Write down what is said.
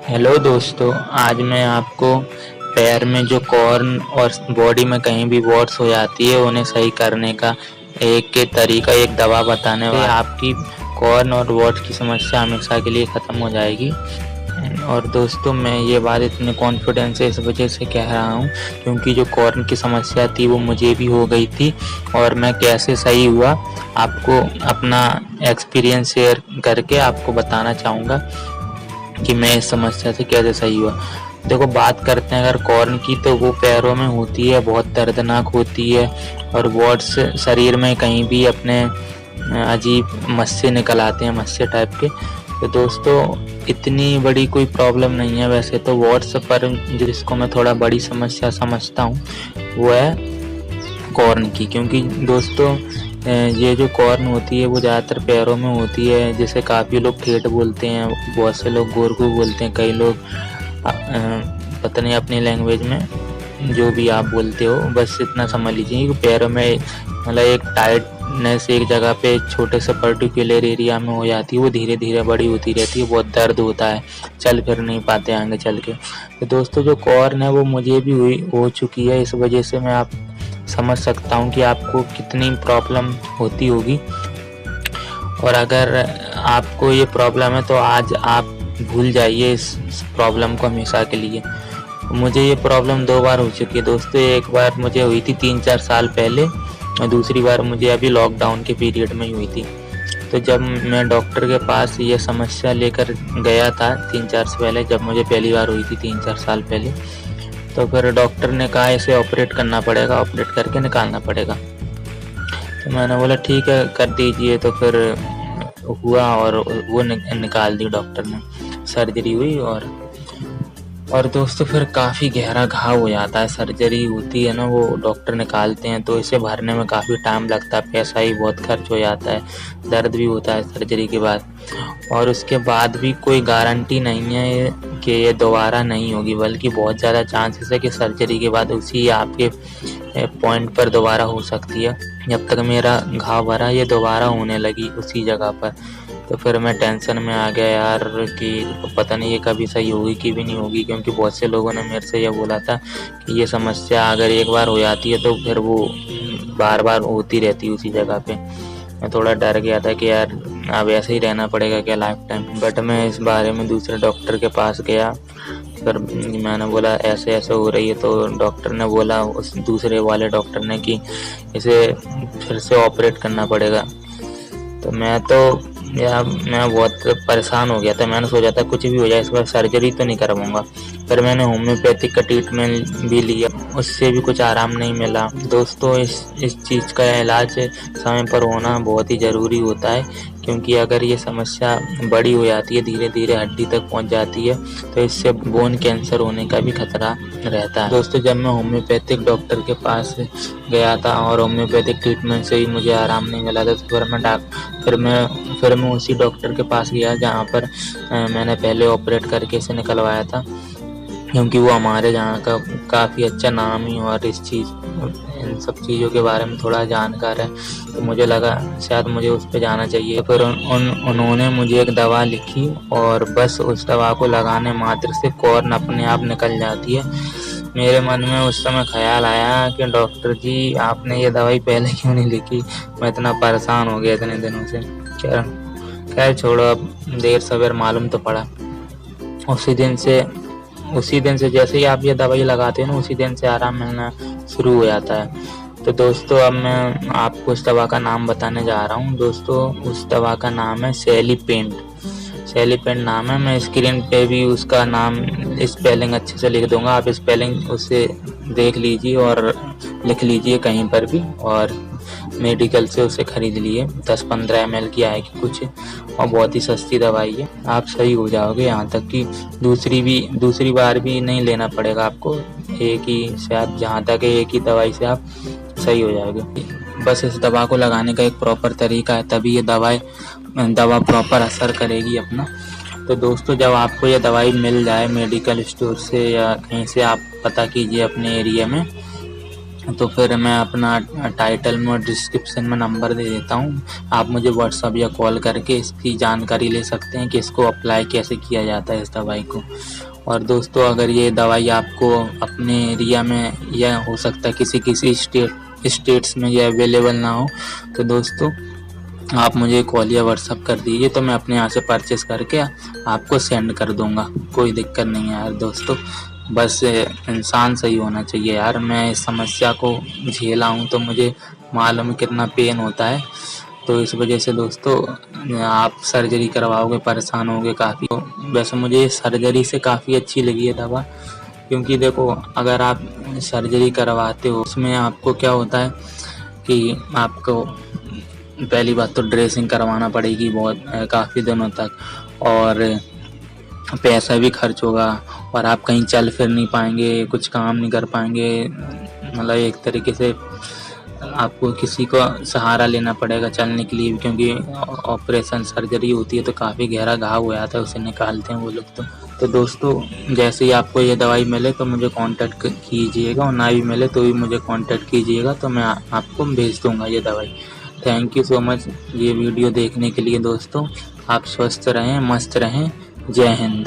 Hello दोस्तों, आज मैं आपको पैर में जो कॉर्न और बॉडी में कहीं भी वॉट्स हो जाती है उन्हें सही करने का एक दवा बताने वाला हूं। आपकी कॉर्न और वॉट्स की समस्या हमेशा के लिए ख़त्म हो जाएगी। और दोस्तों, मैं ये बात इतने कॉन्फिडेंस से इस वजह से कह रहा हूँ क्योंकि जो कॉर्न की समस्या थी वो मुझे भी हो गई थी और मैं कैसे सही हुआ आपको अपना एक्सपीरियंस शेयर करके आपको बताना चाहूँगा कि मैं इस समस्या से कैसे सही हुआ। देखो, बात करते हैं अगर कॉर्न की, तो वो पैरों में होती है, बहुत दर्दनाक होती है। और वॉट्स शरीर में कहीं भी अपने अजीब मस्से निकल आते हैं, मस्से टाइप के। तो दोस्तों, इतनी बड़ी कोई प्रॉब्लम नहीं है वैसे तो वॉट्स, पर जिसको मैं थोड़ा बड़ी समस्या समझता हूँ वो है कॉर्न की। क्योंकि दोस्तों, ये जो कॉर्न होती है वो ज़्यादातर पैरों में होती है, जिसे काफ़ी लोग ठेठ बोलते हैं, बहुत से लोग गोरगू बोलते हैं, कई लोग पता नहीं अपनी लैंग्वेज में जो भी आप बोलते हो, बस इतना समझ लीजिए कि पैरों में मतलब एक टाइटनेस एक जगह पे छोटे से पर्टिकुलर एरिया में हो जाती है, वो धीरे धीरे बड़ी होती रहती है, बहुत दर्द होता है, चल फिर नहीं पाते आगे चल के। तो दोस्तों, जो कॉर्न है वो मुझे भी हो चुकी है, इस वजह से मैं आप समझ सकता हूँ कि आपको कितनी प्रॉब्लम होती होगी। और अगर आपको ये प्रॉब्लम है तो आज आप भूल जाइए इस प्रॉब्लम को हमेशा के लिए। मुझे ये प्रॉब्लम 2 बार हो चुकी है दोस्तों। एक बार मुझे हुई थी 3-4 साल पहले और दूसरी बार मुझे अभी लॉकडाउन के पीरियड में ही हुई थी। तो जब मैं डॉक्टर के पास ये समस्या लेकर गया था 3-4 से पहले, जब मुझे पहली बार हुई थी 3-4 साल पहले, तो फिर डॉक्टर ने कहा इसे ऑपरेट करना पड़ेगा, ऑपरेट करके निकालना पड़ेगा। तो मैंने बोला ठीक है, कर दीजिए। तो फिर हुआ और वो निकाल दी डॉक्टर ने, सर्जरी हुई। और दोस्तों, फिर काफ़ी गहरा घाव हो जाता है, सर्जरी होती है ना, वो डॉक्टर निकालते हैं तो इसे भरने में काफ़ी टाइम लगता है, पैसा ही बहुत खर्च हो जाता है, दर्द भी होता है सर्जरी के बाद। और उसके बाद भी कोई गारंटी नहीं है कि ये दोबारा नहीं होगी, बल्कि बहुत ज़्यादा चांसेस है कि सर्जरी के बाद उसी आपके पॉइंट पर दोबारा हो सकती है। जब तक मेरा घाव भरा ये दोबारा होने लगी उसी जगह पर। तो फिर मैं टेंशन में आ गया यार कि पता नहीं ये कभी सही होगी कि भी नहीं होगी, क्योंकि बहुत से लोगों ने मेरे से ये बोला था कि ये समस्या अगर एक बार हो जाती है तो फिर वो बार बार होती रहती है उसी जगह पे। मैं थोड़ा डर गया था कि यार अब ऐसे ही रहना पड़ेगा क्या लाइफ टाइम। बट मैं इस बारे में दूसरे डॉक्टर के पास गया, फिर मैंने बोला ऐसे ऐसे हो रही है, तो डॉक्टर ने बोला, उस दूसरे वाले डॉक्टर ने, कि इसे फिर से ऑपरेट करना पड़ेगा। तो मैं बहुत परेशान हो गया था। मैंने सोचा था कुछ भी हो जाए इस बार सर्जरी तो नहीं करवाऊंगा। फिर मैंने होम्योपैथिक का ट्रीटमेंट भी लिया, उससे भी कुछ आराम नहीं मिला। दोस्तों, इस चीज़ का इलाज समय पर होना बहुत ही ज़रूरी होता है, क्योंकि अगर ये समस्या बड़ी हो जाती है, धीरे धीरे हड्डी तक पहुंच जाती है, तो इससे बोन कैंसर होने का भी खतरा रहता है। दोस्तों, जब मैं होम्योपैथिक डॉक्टर के पास गया था और होम्योपैथिक ट्रीटमेंट से ही मुझे आराम नहीं मिला था, तो फिर मैं उसी डॉक्टर के पास गया जहाँ पर मैंने पहले ऑपरेट करके इसे निकलवाया था, क्योंकि वो हमारे यहाँ का काफ़ी अच्छा नाम ही और इन सब चीज़ों के बारे में थोड़ा जानकार है। तो मुझे लगा शायद मुझे उस पर जाना चाहिए। फिर उन्होंने मुझे एक दवा लिखी और बस उस दवा को लगाने मात्र से कॉर्न अपने आप निकल जाती है। मेरे मन में उस समय ख्याल आया कि डॉक्टर जी, आपने ये दवाई पहले क्यों नहीं लिखी। मैं इतना परेशान हो गया इतने दिनों से। खैर छोड़ो, अब देर सवेर मालूम तो पड़ा। उसी दिन से जैसे ही आप ये दवाई लगाते हो ना, उसी दिन से आराम मिलना शुरू हो जाता है। तो दोस्तों, अब मैं आपको उस दवा का नाम बताने जा रहा हूँ। दोस्तों, उस दवा का नाम है सेलिपेंट नाम है। मैं स्क्रीन पे भी उसका नाम स्पेलिंग अच्छे से लिख दूंगा, आप स्पेलिंग उसे देख लीजिए और लिख लीजिए कहीं पर भी, और मेडिकल से उसे खरीद लिए। 10-15 ml की आएगी कुछ, और बहुत ही सस्ती दवाई है, आप सही हो जाओगे। यहाँ तक कि दूसरी बार भी नहीं लेना पड़ेगा आपको, एक ही शायद, जहाँ तक एक ही दवाई से आप सही हो जाओगे। बस इस दवा को लगाने का एक प्रॉपर तरीका है, तभी ये दवा प्रॉपर असर करेगी अपना। तो दोस्तों, जब आपको ये दवाई मिल जाए मेडिकल स्टोर से या कहीं से, आप पता कीजिए अपने एरिया में, तो फिर मैं अपना टाइटल में और डिस्क्रिप्शन में नंबर दे देता हूँ, आप मुझे व्हाट्सअप या कॉल करके इसकी जानकारी ले सकते हैं कि इसको अप्लाई कैसे किया जाता है इस दवाई को। और दोस्तों अगर ये दवाई आपको अपने एरिया में या हो सकता है किसी स्टेट्स में ये अवेलेबल ना हो, तो दोस्तों आप मुझे कॉल या व्हाट्सअप कर दीजिए, तो मैं अपने यहाँ से परचेस करके आपको सेंड कर दूँगा। कोई दिक्कत नहीं है यार दोस्तों, बस इंसान सही होना चाहिए यार। मैं इस समस्या को झेला हूँ तो मुझे मालूम है कितना पेन होता है। तो इस वजह से दोस्तों आप सर्जरी करवाओगे, परेशान होगे काफ़ी। तो वैसे मुझे सर्जरी से काफ़ी अच्छी लगी है दवा, क्योंकि देखो अगर आप सर्जरी करवाते हो उसमें आपको क्या होता है कि आपको पहली बात तो ड्रेसिंग करवाना पड़ेगी बहुत काफ़ी दिनों तक, और पैसा भी खर्च होगा, और आप कहीं चल फिर नहीं पाएंगे, कुछ काम नहीं कर पाएंगे। मतलब एक तरीके से आपको किसी को सहारा लेना पड़ेगा चलने के लिए भी, क्योंकि ऑपरेशन सर्जरी होती है तो काफ़ी गहरा घाव हो जाता है, उसे निकालते हैं वो लोग। तो दोस्तों जैसे ही आपको ये दवाई मिले तो मुझे कांटेक्ट कीजिएगा, और ना भी मिले तो भी मुझे कांटेक्ट कीजिएगा, तो मैं आपको भेज दूँगा ये दवाई। थैंक यू सो मच ये वीडियो देखने के लिए दोस्तों। आप स्वस्थ रहें, मस्त रहें। जय हिंद।